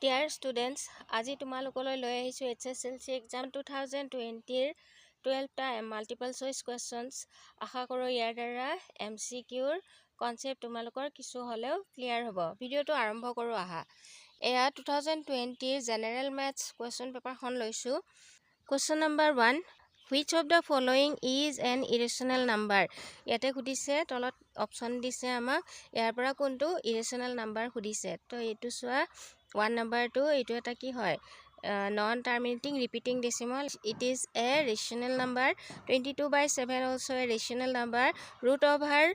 Dear students, আজি তোমালোকলৈ লৈ আহিছো HSLC exam 2020 ৰ 12টা মাল্টিপল চইচ questions আশা কৰো ইয়াৰ দ্বাৰা MCQ ৰ কনসেপ্ট তোমালোকৰ কিছু হলেও ক্লিয়াৰ হ'ব ভিডিওটো আৰম্ভ কৰো আহা এয়া 2020 জেনাৰেল ম্যাথছ question পেপাৰ খন লৈছো question number 1 Which of the following is an irrational number? ইয়াতে খুদিছে তলত অপচন দিছে আমাক ইয়াৰ পৰা কোনটো irrational number খুদিছে তো এটো সোৱা 1 number 2 এটো এটা কি হয় non terminating repeating decimal it is a rational number 22/7 also a rational number root over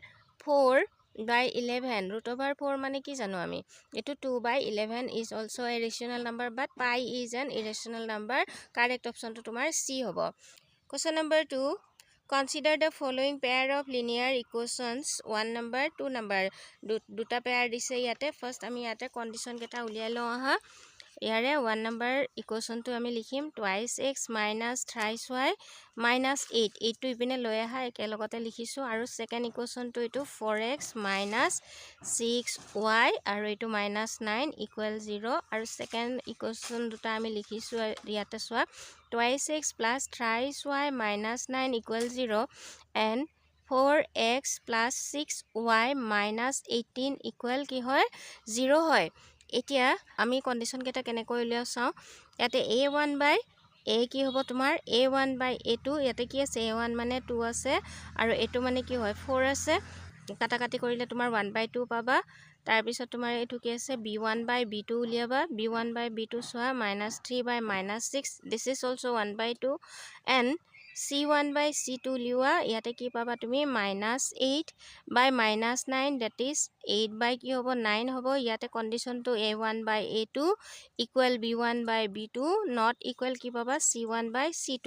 4 by 11 root over 4 মানে কি জানো আমি এটো 2/11 is also a rational number but pi is an irrational number correct option to তোমার C হ'ব Question number 2 Consider the following pair of linear equations 1 number 2 number দুটা pair দিছে ইয়াতে first আমি ইয়াতে condition কেটা উলিয়াই লও আহা ইয়াৰে 1 number equation to আমি লিখিম twice x minus thrice y minus 8 এইটো ইপিনে লৈ আহা একেলগতে লিখিছো আৰু second equation to এটো 4x minus 6y আৰু এটো minus 9 equal 0 আৰু second equation দুটা আমি লিখিছো ইয়াতে সোৱা twice x plus thrice y minus 9 equal 0 and 4x plus 6y minus 18 equal কি হয় 0 হয় এতিয়া আমি কন্ডিশন কেটা কেনেকৈ উলিয়াও চাও ইয়াতে a1 by a কি হ'ব তোমাৰ a1 by a2 ইয়াতে কি আছে a1 মানে 2 আছে আৰু a2 মানে কি হয় 4 আছে কাটা কাটি কৰিলে তোমাৰ 1 by 2 পাবা তাৰ পিছত তোমাৰ এটো কি আছে b1 by b2 উলিয়াবা b1 by b2 সোৱা -3 by -6 this is also 1 by 2 and c1 by c2 লিওৱা ইয়াতে কি পাবা তুমি -8 by -9 that is 8 by কি হ'ব 9 হ'ব ইয়াতে condition to a1 by a2 equal b1 by b2 not equal কি পাবা c1 by c2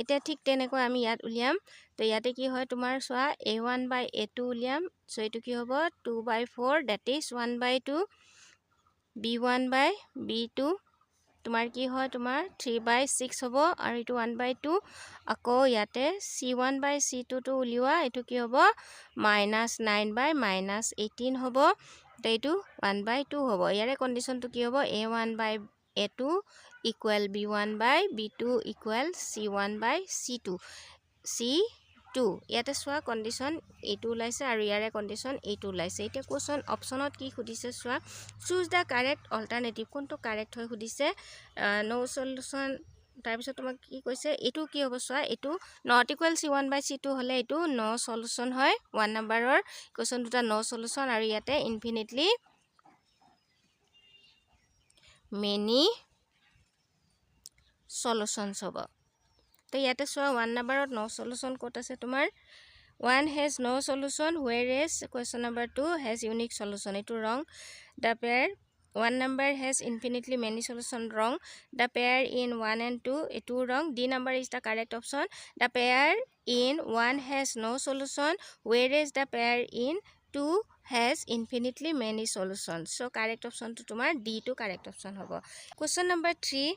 এটা ঠিক তেনেকৈ আমি ইয়াত উলিয়াম তো ইয়াতে কি হয় তোমাৰ সোৱা a1 by a2 উলিয়াম সো এটো কি হ'ব 2 by 4 that is 1 by 2 b1 by b2 তোমাৰ কি হয় তোমাৰ 3 by 6 হ'ব আৰু এটো 1 by 2 আকৌ ইয়াতে c1 by c2 to উলিওৱা এটো কি হ'ব -9 by -18 হ'ব তো এটো 1 by 2 হ'ব ইয়াৰে কন্ডিশন to কি হ'ব a1 by a2 equal b1 by b2 equal c1 by c2 c2 ইয়াতে সোৱা কন্ডিশন এটো লাইছে আৰু ইয়াৰে কন্ডিশন এটো লাইছে এটা কোৱেশ্চন অপচনত কি খুদিছে সোৱা choose the correct alternative কোনটো কাৰেক্ট হয় খুদিছে no solution তাৰ পিছত তোমাক কি কৈছে এটো কি হ'ব সোৱা এটো not equal c1 by c2 হলে এটো no solution হয় 1 নম্বৰৰ কোৱেশ্চন দুটা no solution আৰু ইয়াতে infinitely many solutions হ'ব তো ইয়াতে সোৱা 1 নম্বৰত no solution কত আছে তোমাৰ 1 has no solution whereas question number 2 has unique solution eto wrong the pair 1 number has infinitely many solution wrong the pair in 1 and 2 eto wrong d number is the correct option the pair in 1 has no solution whereas the pair in 2 has infinitely many solutions so correct option to tomar d to correct option hobo question number 3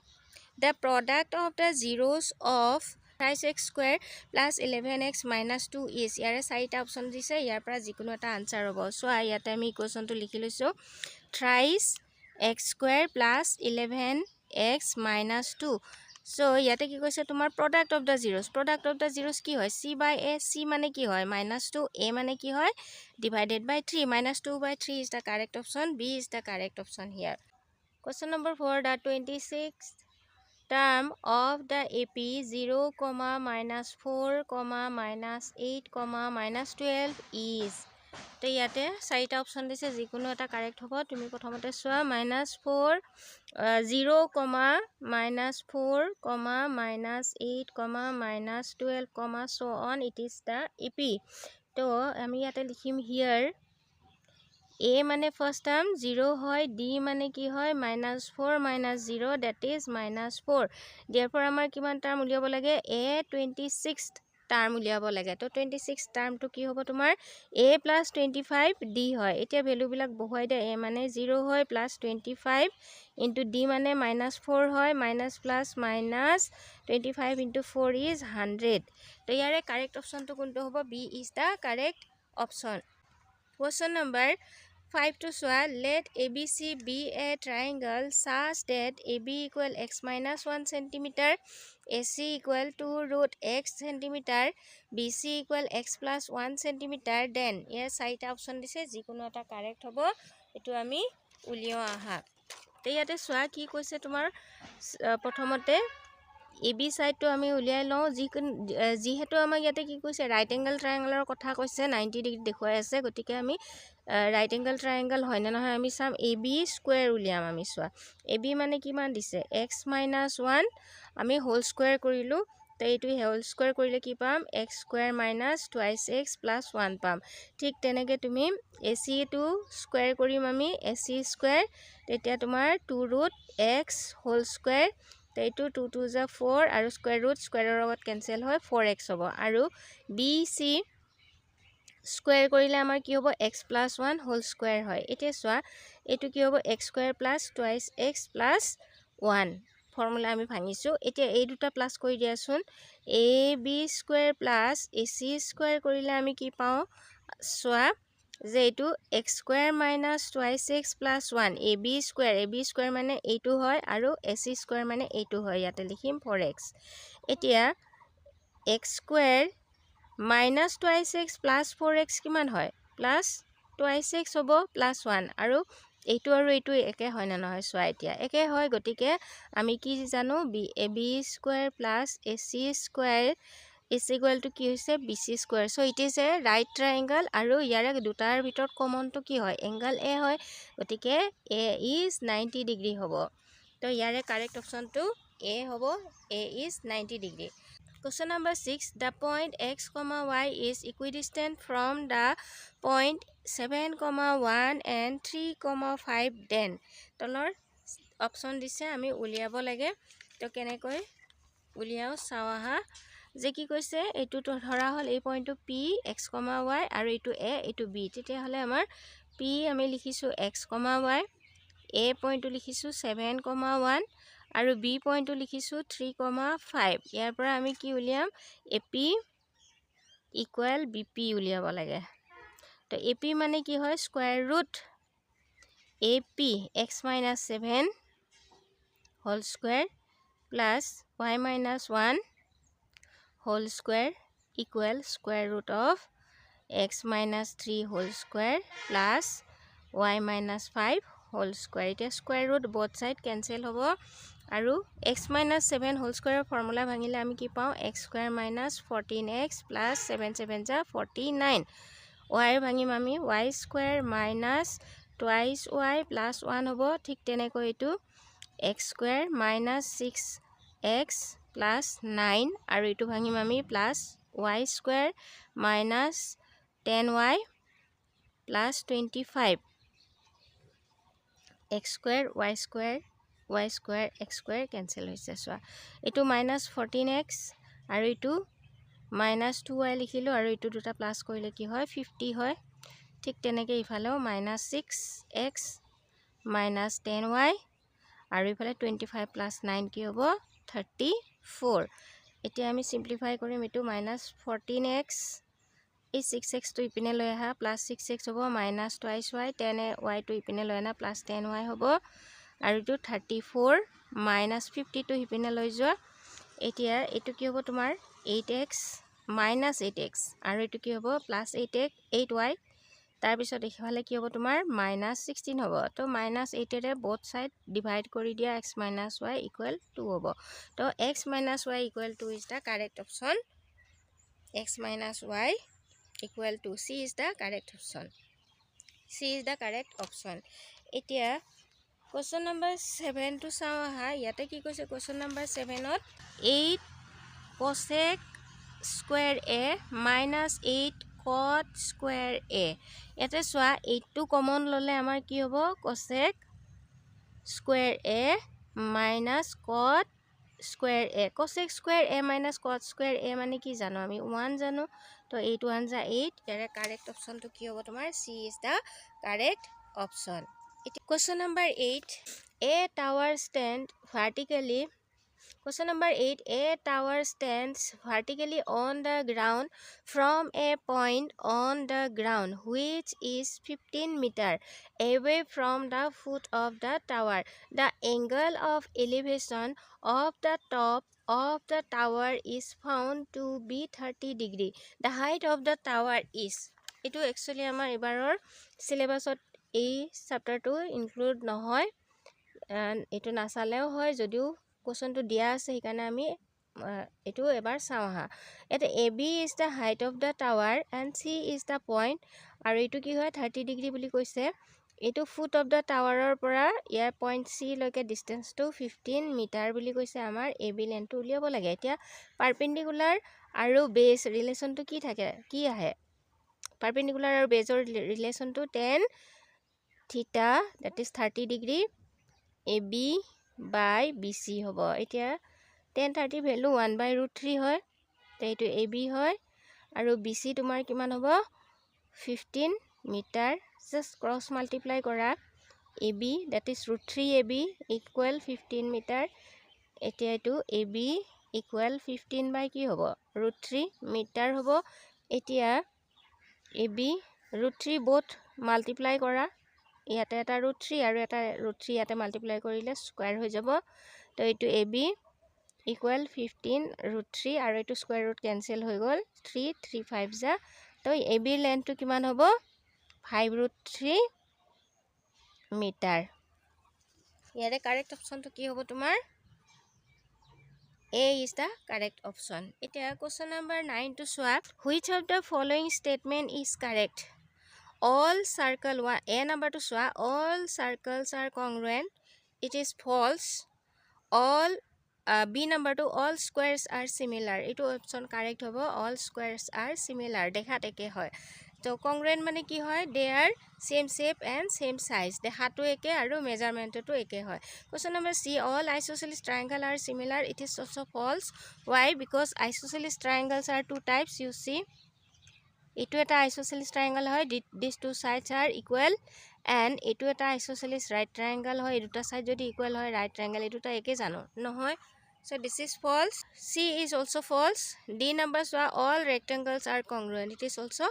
the product of the zeros of 5x square plus 11x minus 2 is ইয়াৰে চাৰিটা option দিছে ইয়াৰ পৰা যিকোনো এটা answer হ'ব so ইয়াতে আমি ইকুৱেশ্যনটো লিখি লৈছো thrice x square plus 11x minus 2 so ইয়াতে কি কৈছে তোমাৰ product of the zeros কি হয় c by a c মানে কি হয় -2 a মানে কি হয় divided by 3 -2 by 3 is the correct option b is the correct option here question number 4 the 26th term of the AP 0, -4, -8, -12 is তো ইয়াতে চাৰিটা অপচন দিছে যিকোনো এটা কাৰেক্ট হ'ব তুমি প্ৰথমতে সোৱা -4 0, -4, -8, -12, so on it is the AP তো আমি ইয়াতে লিখিম here a মানে first term 0 হয় d মানে কি হয় -4 -0 that is -4 therefore আমাৰ কিমান টাৰ্ম উলিয়াব লাগে a 26th টাৰ্ম উলিয়াব লাগে তো 26th টাৰ্ম তো কি হ'ব তোমাৰ a plus 25 d হয় এতিয়া ভ্যালু বিলাক বহুৱাই দে a মানে 0 হয় plus 25 into d মানে -4 হয় minus plus minus 25 into 4 is 100 তো ইয়াৰে কারেক্ট অপশন তো কোনটো হ'ব b is the correct option question number 5 to চোৱা let ABC be a triangle such that AB equal x minus 1 cm, AC equal 2 root x cm, BC equal x plus 1 cm, then ইয়াৰ চাৰিটা option দিছে যিকোনো এটা correct হ'ব এইটো আমি উলিয়াও আহা তে ইয়াতে চোৱা কি কৈছে তোমাৰ প্ৰথমতে AB সাইডটো আমি উলিয়াই লওঁ যিহেতু আমাক ইয়াতে কি কৈছে ৰাইট এংগল ট্ৰায়াঙ্গলৰ কথা কৈছে 90 ডিগ্ৰী দেখুৱাই আছে গতিকে আমি ৰাইট এংগল ট্ৰায়াঙ্গল হয় না নহয় আমি চাম AB স্কয়াৰ উলিয়াম আমি চোৱা AB মানে কিমান দিছে x - 1 আমি হোল স্কয়াৰ কৰিলো তে এইটো হোল স্কয়াৰ কৰিলে কি পাম x square minus twice x plus 1 পাম ঠিক তেনেকে তুমি AC টো স্কয়াৰ কৰিম আমি AC স্কয়াৰ তেতিয়া তোমাৰ 2 root x হোল স্কয়াৰ এইটো 2 2 যা 4 আৰু স্কয়াৰ ৰুট স্কয়াৰৰ লগত কেনসেল হয় 4x হ'ব আৰু BC স্কয়াৰ কৰিলে আমাৰ কি হ'ব x + 1 হোল স্কয়াৰ হয় এতিয়া চোৱা এটো কি হ'ব x square + twice x + 1 formula আমি ভাঙিছো এতিয়া এই দুটা প্লাস কৰি দিয়াছোন AB স্কয়াৰ + AC স্কয়াৰ কৰিলে আমি কি পাও চোৱা যে এটো x square - twice x + 1 AB square মানে এইটো হয় আৰু AC স্কয়াৰ মানে এইটো হয় ইয়াতে লিখিম 4x এতিয়া x square - twice x + 4x কিমান হয় প্লাস twice x হ'ব +1 আৰু এইটো একে হয় না নহয় চোৱা এতিয়া একে হয় গটিকে আমি কি জানো AB square + AC square is equal to কি হৈছে BC square so it is a right triangle আৰু ইয়াৰে দুটাৰ ভিতৰত কমন তো কি হয় এংগল A হয় গটিকে A is 90 ডিগ্ৰী হ'ব তো ইয়াৰে কাৰেক্ট অপশন তো A হ'ব A is 90 degree Question number 6 the point x, y is equidistant from the point 7, 1 and 3, 5 then তলৰ অপশন দিছে আমি উলিয়াব লাগে তো কেনেকৈ উলিয়াও চাওহা যে কি কৈছে এটো তো ধৰা হল এই পইণ্টটো P x, y আৰু এটো A এটো B তেতিয়া হলে আমাৰ P আমি লিখিছো x, y A পইণ্টটো লিখিছো 7, 1 আৰু B পইণ্টটো লিখিছো 3, 5 ইয়াৰ পৰা আমি কি উলিয়াম AP ইকুৱেল BP উলিয়াব লাগে তো AP মানে কি হয় square root AP x - 7 whole square plus y - 1 whole square equal square root of x - 3 whole square plus y - 5 whole square it is square root both side cancel hobo aru x - 7 whole square formula bhangile ami ki pao x square - 14x plus 7 7 ja 49 y bhangi mami y square minus twice y plus 1 hobo thik teneko etu x square minus 6x plus 9 আৰু এটো ভাঙিম আমি plus y square minus 10y plus 25 x square y square x square cancel হৈছে সোৱা এটো minus 14x আৰু এটো minus 2y লিখিলো আৰু এটো দুটা প্লাস কৰিলে কি হয় 50 হয় ঠিক তেনেকে ইফালেও minus 6x minus 10y আৰু ইফালে 25 plus 9 কি হ'ব 34 এতিয়া আমি সিম্পলিফাই কৰিম এটো -14x এই 6x to ইপিনে লৈ আহা +6x হ'ব -twice y 10y to ইপিনে লৈ আনা +10y হ'ব আৰু এটো 34 -50 to ইপিনে লৈ যোৱা এতিয়া এটো কি হ'ব তোমাৰ 8x -8x আৰু এটো কি হ'ব +8x 8y তাৰ পিছত এফালে কি হ'ব তোমাৰ -16 হ'ব তো -8 এৰে both side divide কৰি দিয়া x - y = 2 হ'ব তো x - y = 2 is the correct option x - y = 2 C is the correct option C is the correct option এতিয়া question number 7 to চাও হা ইয়াতে কি কৈছে question number 7 to 8 cosec square a minus 8 cot square a ইয়াতে চোৱা 8 টো common ললে আমাৰ কি হ'ব cosec square a minus cot square a cosec square a minus cot square a মানে কি জানো আমি 1 জানো তো 8 1 যা 8 ইয়াৰে কাৰেক্ট অপশন তো কি হ'ব তোমাৰ C is the correct option question number 8 a tower stand vertically Question number 8. A tower stands vertically on the ground from a point on the ground which is 15 meter away from the foot of the tower. The angle of elevation of the top of the tower is found to be 30 degree. The height of the tower is. Itu actually আমাৰ এবাৰৰ সিলেবাসত এই চেপ্টাৰটো include নহয়, এইটো নাচালেও হয়, যদিও কোৱেশ্যনটো দিয়া আছে সেইকাৰণে আমি এইটো এবাৰ চাওঁ আহা। এটা A B is the height of the tower and C is the point, আৰু এইটো কি হয় 30 ডিগ্ৰী বুলি কৈছে। এইটো ফুট অফ দ্য টাৱাৰৰ পৰা ইয়াৰ পইণ্ট চি লৈকে ডিষ্টেঞ্চটো 15 মিটাৰ বুলি কৈছে। আমাৰ এ বি লেনটো উলিয়াব লাগে। এতিয়া পাৰ্পেণ্ডিকুলাৰ আৰু বেছ ৰিলেশ্যনটো কি থাকে, কি আহে? পাৰ্পেণ্ডিকুলাৰ আৰু বেজৰ ৰিলেশ্যনটো tan theta that is 30 degree A B by B C হ'ব। এতিয়া 1030 ভেলু 1/√3 হয়, তো এইটো এ বি হয়, আৰু বি চি তোমাৰ কিমান হ'ব 15 মিটাৰ। জাষ্ট ক্ৰছ মাল্টিপ্লাই কৰা A B that is √3 A B equal 15 metre. এতিয়া এইটো এ বি ইকুৱেল 15 বাই কি হ'ব √3 মিটাৰ হ'ব। এতিয়া এ বি √3 বোথ মাল্টিপ্লাই কৰা, ইয়াতে এটা √3 আৰু এটা √3 ইয়াতে মাল্টিপ্লাই কৰিলে স্কুৱাৰ হৈ যাব। তো এইটো এ বি ইকুৱেল 15 √3 আৰু এইটো স্কুৱাৰ ৰুট কেঞ্চেল হৈ গ'ল, 3 3 5 যা। তো এ বিৰ লেন্থটো কিমান হ'ব 5√3 মিটাৰ। ইয়াৰে কাৰেক্ট অপশ্যনটো কি হ'ব তোমাৰ A is the correct option. এতিয়া question number 9 to চোৱা, which of the following statement is correct? All circle one, A number to চোৱা, all circles are congruent, it is false. All B number to all squares are similar, এইটো option correct হ'ব, all squares are similar, দেখাত একে হয়। তো congruent মানে কি হয়, they are same shape and same size, দেখাটো একে আৰু মেজাৰমেণ্টটো একে হয়। Question number C, all isosceles triangle are similar, it is also false. Why? Because isosceles triangles are two types, you see. এইটো এটা isosceles triangle হয়, these two sides are equal, and এইটো এটা isosceles right triangle হয়, এই দুটা side যদি equal হয় right triangle, এই দুটা একে জানো নহয়, so this is false. C is also false. D number চোৱা, all rectangles are congruent, it is also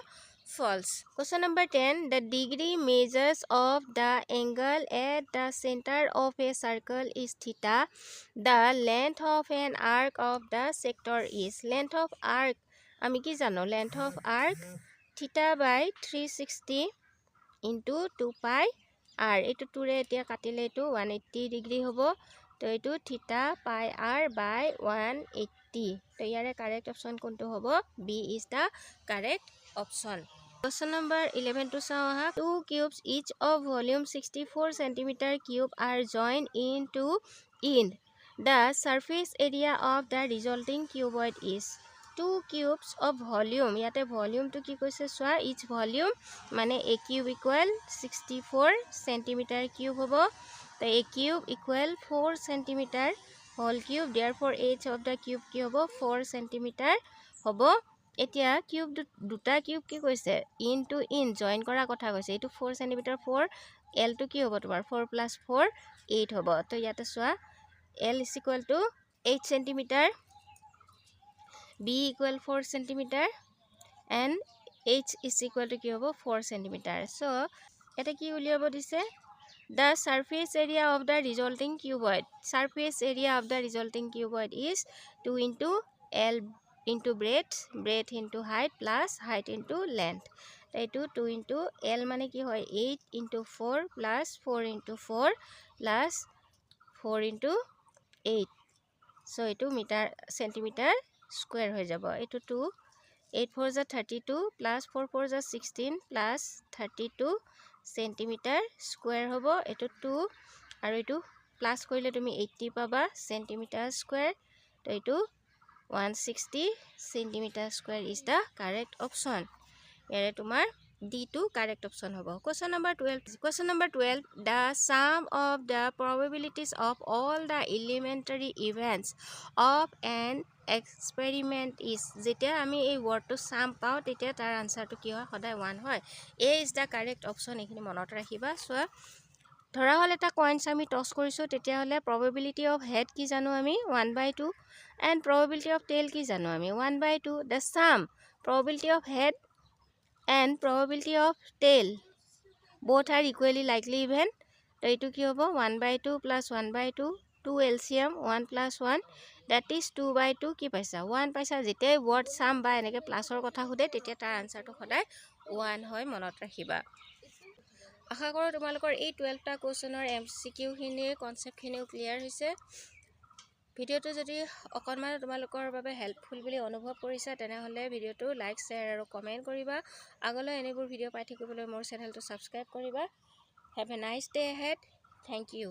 false. Question number 10, the degree measures of the angle at the center of a circle is theta. The length of an arc of the sector is. Length of arc আমি কি জানো, length of arc theta by 360 into 2 pi r, এইটো 2 ৰে এতিয়া কাটিলে এইটো 180 degree হ'ব। তো এইটো থিটা পাই r by 180। তো ইয়াৰে কাৰেক্ট অপশ্যন কোনটো হ'ব, B is the correct option. Question number 11 to চাওঁ আহা, two cubes each of volume 64 centimeter cube are joined into the surface area of the resulting cuboid is. Two cubes of volume, ইয়াতে volume to কি কৈছে চোৱা, each volume মানে a cube equal 64 centimeter cube হ'ব। তো a cube equal 4 centimeter whole cube, therefore h of the cube কি হ'ব 4 centimeter হ'ব। এতিয়া কিউব দুটা কিউব কি কৈছে, ইন টু ইন জইন কৰা কথা কৈছে, এইটো 4 centimeter 4, এল টু কি হ'ব তোমাৰ 4 + 4 8 হ'ব। তো ইয়াতে চোৱা L is equal to 8 centimeter, B equal 4 centimeter, and H is equal to কি হ'ব 4 centimeter. So এটা কি উলিয়াব দিছে, the surface area of the resulting cuboid, surface area of the resulting cuboid is 2 into L into breadth into height plus height into length. এইটো 2 into L মানে কি হয় 8 into 4 plus 4 into 4 plus 4 into 8, so এইটো metre centimetre square হৈ যাব। এইটো 2 8 4 = 32 plus 4 4 = 16 plus 32 centimetre square হ'ব। এইটো 2 আৰু এইটো প্লাস কৰিলে তুমি 80 পাবা সেন্টিমিটাৰ স্কয়াৰ। তো এইটো 160 centimeter square is the correct option. ইয়াৰে তোমাৰ D2 correct option হ'ব। Question number 12, the sum of the probabilities of all the elementary events of an experiment is. যেতিয়া আমি এই wordটো sum পাওঁ তেতিয়া তাৰ আনসাৰটো কি হয় সদায় 1 হয়। A is the correct option, এইখিনি মনত ৰাখিবা। So ধৰা হ'ল এটা কইনছ আমি টছ কৰিছোঁ, তেতিয়াহ'লে probability of head কি জানো আমি 1/2 and probability of tail কি জানো আমি 1/2. The sum probability of head and probability of tail both are equally likely even. তো এইটো কি হ'ব 1/2 plus 1/2 2 LCM 1 plus 1 that is 2/2 কি পাইছা 1 পাইছা। যেতিয়াই word sum বা এনেকৈ প্লাছৰ কথা সোধে তেতিয়া তাৰ আনচাৰটো সদায় 1 হয়, মনত ৰাখিবা। আশা কৰোঁ তোমালোকৰ এই 12টা কুৱেশ্যনৰ MCQখিনিৰ কনচেপ্টখিনিও ক্লিয়াৰ হৈছে। ভিডিঅ'টো যদি অকণমান তোমালোকৰ বাবে হেল্পফুল বুলি অনুভৱ কৰিছা তেনেহ'লে ভিডিঅ'টো লাইক শ্বেয়াৰ আৰু কমেণ্ট কৰিবা। আগলৈ এনেবোৰ ভিডিঅ' পাই থাকিবলৈ মোৰ চেনেলটো ছাবস্ক্ৰাইব কৰিবা। Have a nice day' ahead. Thank U.